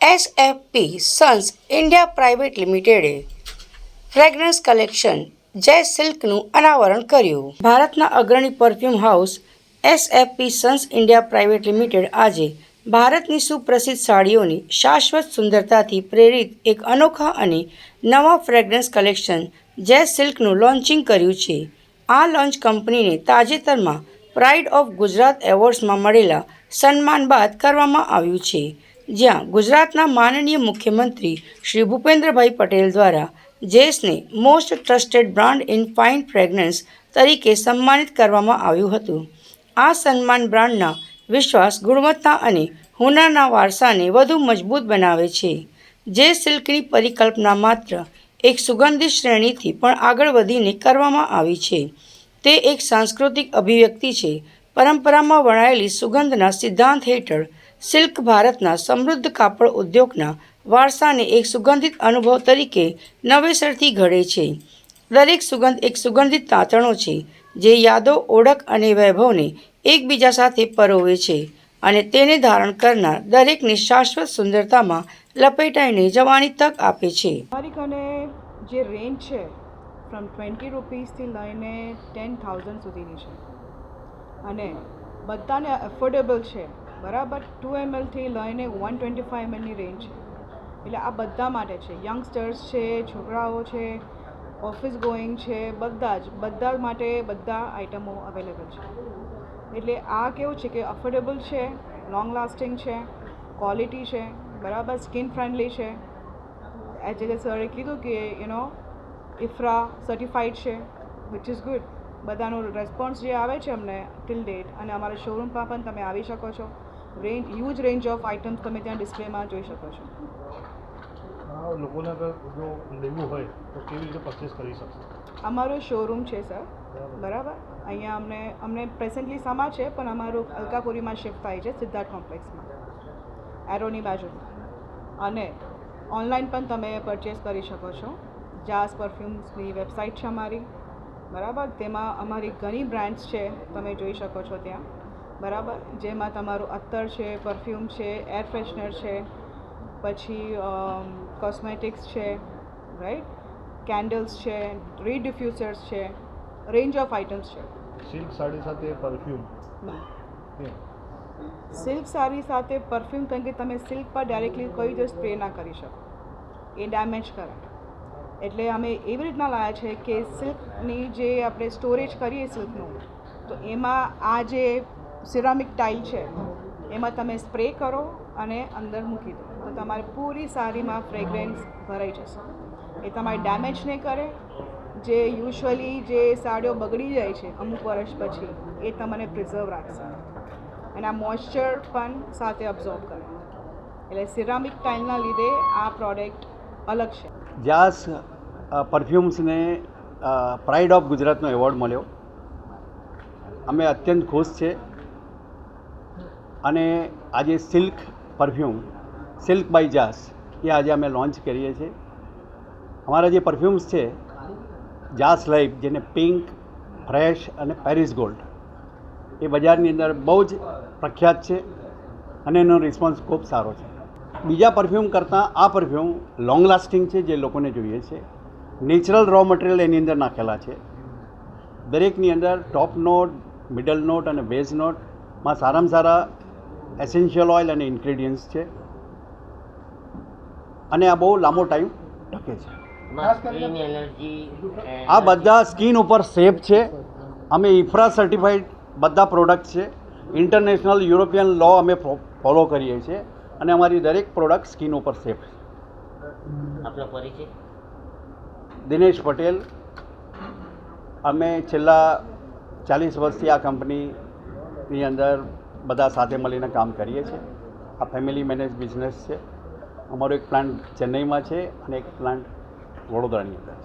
એસએફપી sons India private લિમિટેડે fragrance collection Jay સિલ્કનું અનાવરણ કર્યું. ભારતના અગ્રણી perfume house SFP sons India private limited આજે ભારતની સુપ્રસિદ્ધ સાડીઓની શાશ્વત સુંદરતાથી પ્રેરિત એક અનોખા અને નવા ફ્રેગ્રન્સ કલેક્શન જય સિલ્કનું લોન્ચિંગ કર્યું છે. આ લોન્ચ કંપનીને તાજેતરમાં પ્રાઇડ ઓફ ગુજરાત એવોર્ડ્સમાં મળેલા સન્માન બાદ કરવામાં આવ્યું છે, જ્યાં ગુજરાતના માનનીય મુખ્યમંત્રી શ્રી ભૂપેન્દ્રભાઈ પટેલ દ્વારા જેસને most trusted brand in fine fragrance તરીકે સન્માનિત કરવામાં આવ્યું હતું. આ સન્માન બ્રાન્ડના વિશ્વાસ, ગુણવત્તા અને હુનરના વારસાને વધુ મજબૂત બનાવે છે. જે સિલ્કની પરિકલ્પના માત્ર એક સુગંધિત શ્રેણીથી પણ આગળ વધીને કરવામાં આવી છે. તે એક સાંસ્કૃતિક અભિવ્યક્તિ છે. પરંપરામાં વણાયેલી સુગંધના સિદ્ધાંત હેઠળ સિલ્ક ભારતના સમૃદ્ધ કાપડ ઉદ્યોગના વારસાને એક સુગંધિત અનુભવ તરીકે નવેસરથી ઘડે છે. દરેક સુગંધ એક સુગંધિત તાંતણો છે જે યાદો, ઓળખ અને વૈભવને એકબીજા સાથે પરોવે છે અને તેને ધારણ કરનાર દરેકને શાશ્વત સુંદરતામાં લપેટાઈને જવાની તક આપે છે. અમારી કને જે રેન્જ છે ફ્રોમ 20 રૂપીસથી લઈને 10,000 સુધીની છે અને બધાને એફોર્ડેબલ છે. બરાબર 2 mlથી લઈને 125 mlની રેન્જ છે. એટલે આ બધા માટે છે. યંગસ્ટર્સ છે, છોકરાઓ છે, ઓફિસ ગોઈંગ છે, બધા માટે બધા આઇટમો અવેલેબલ છે. એટલે આ કેવું છે કે અફોર્ડેબલ છે, લોંગ લાસ્ટિંગ છે, ક્વોલિટી છે, બરાબર સ્કિન ફ્રેન્ડલી છે. જે સરે કીધું કે ઇફ્રા સર્ટિફાઈડ છે, વિચ ઇઝ ગુડ. બધાનો રેસ્પોન્સ જે આવે છે અમને ટિલ ડેટ, અને અમારા શોરૂમમાં પણ તમે આવી શકો છો. હ્યુજ રેન્જ ઓફ આઇટમ્સ તમે ત્યાં ડિસ્પ્લેમાં જોઈ શકો છો. લોકોને અગર જો લેવું હોય તો કેવી રીતે પરચેસ કરી શકશે? અમારો શોરૂમ છે સર, બરાબર. અહીંયા અમને પ્રેઝન્ટલી સમા છે, પણ અમારું અલકાપુરીમાં શિફ્ટ થાય છે, સિદ્ધાર્થ કોમ્પ્લેક્સમાં, એરોની બાજુમાં. અને ઓનલાઈન પણ તમે પરચેસ કરી શકો છો. જાસ પરફ્યુમ્સની વેબસાઇટ છે અમારી, બરાબર. તેમાં અમારી ઘણી બ્રાન્ડ્સ છે, તમે જોઈ શકો છો ત્યાં, બરાબર. જેમાં તમારું અત્તર છે, પરફ્યુમ છે, એર ફ્રેશનર છે, પછી કોસ્મેટિક્સ છે, રાઈટ, કેન્ડલ્સ છે, રીડિફ્યુઝર્સ છે, રેન્જ ઓફ આઇટમ્સ છે. સિલ્ક સાડી સાથે પરફ્યુમ? સિલ્ક સાડી સાથે પરફ્યુમ, કારણ કે તમે સિલ્ક પર ડાયરેક્ટલી કોઈ જ સ્પ્રે ના કરી શકો, એ ડેમેજ કરે. એટલે અમે એવી રીતના લાવ્યા છે કે સિલ્કની જે આપણે સ્ટોરેજ કરીએ સિલ્કનું, તો એમાં આ જે સિરામિક ટાઇલ છે એમાં તમે સ્પ્રે કરો અને અંદર મૂકી દો, તો તમારી પૂરી સાડીમાં ફ્રેગ્રન્સ ભરાઈ જશે. એ તમારે ડેમેજ નહીં કરે. જે યુઝ્યુઅલી જે સાડીઓ બગડી જાય છે અમુક વર્ષ પછી, એ તમને પ્રિઝર્વ રાખશે અને આ મોઇશ્ચર પણ સાથે અબ્ઝોર્બ કરે. એટલે સિરામિક ટાઇલના લીધે આ પ્રોડક્ટ અલગ છે. જાસ પરફ્યુમ્સને પ્રાઇડ ઓફ ગુજરાતનો એવોર્ડ મળ્યો. અમે અત્યંત ખુશ છે. અને આજે સિલ્ક પરફ્યુમ, સિલ્ક બાય જાસ, એ આજે અમે લોન્ચ કરીએ છીએ. અમારા જે પરફ્યુમ્સ છે જાસ લાઈફ, જેને પિંક, ફ્રેશ અને પેરિસ ગોલ્ડ, એ બજારની અંદર બહુ જ પ્રખ્યાત છે અને એનો રિસ્પોન્સ ખૂબ સારો છે. બીજા પરફ્યુમ કરતાં આ પરફ્યુમ લોંગ લાસ્ટિંગ છે, જે લોકોને જોઈએ છે. નેચરલ રો મટીરિયલ એની અંદર નાખેલા છે. દરેકની અંદર ટોપ નોટ, મિડલ નોટ અને બેઝ નોટમાં સારામાં સારા એસેન્શિયલ ઓઇલ અને ઇન્ગ્રેડિયન્ટ્સ છે અને આ બહુ લાંબો ટાઈમ ટકે છે. આ બધા સ્કિન ઉપર સેફ છે. અમે ઇફ્રા સર્ટિફાઈડ બધા પ્રોડક્ટ છે. ઇન્ટરનેશનલ યુરોપિયન લો અમે ફોલો કરીએ છીએ અને અમારી દરેક પ્રોડક્ટ સ્કિન ઉપર સેફ છે. આપનો પરિચય? દિનેશ પટેલ. અમે છેલ્લા 40 વર્ષથી આ કંપનીની અંદર બધા સાથે મળીને કામ કરીએ છીએ. આ ફેમિલી મેનેજ બિઝનેસ છે. અમારો એક પ્લાન્ટ ચેન્નઈમાં છે અને એક પ્લાન્ટ વડોદરાની અંદર છે.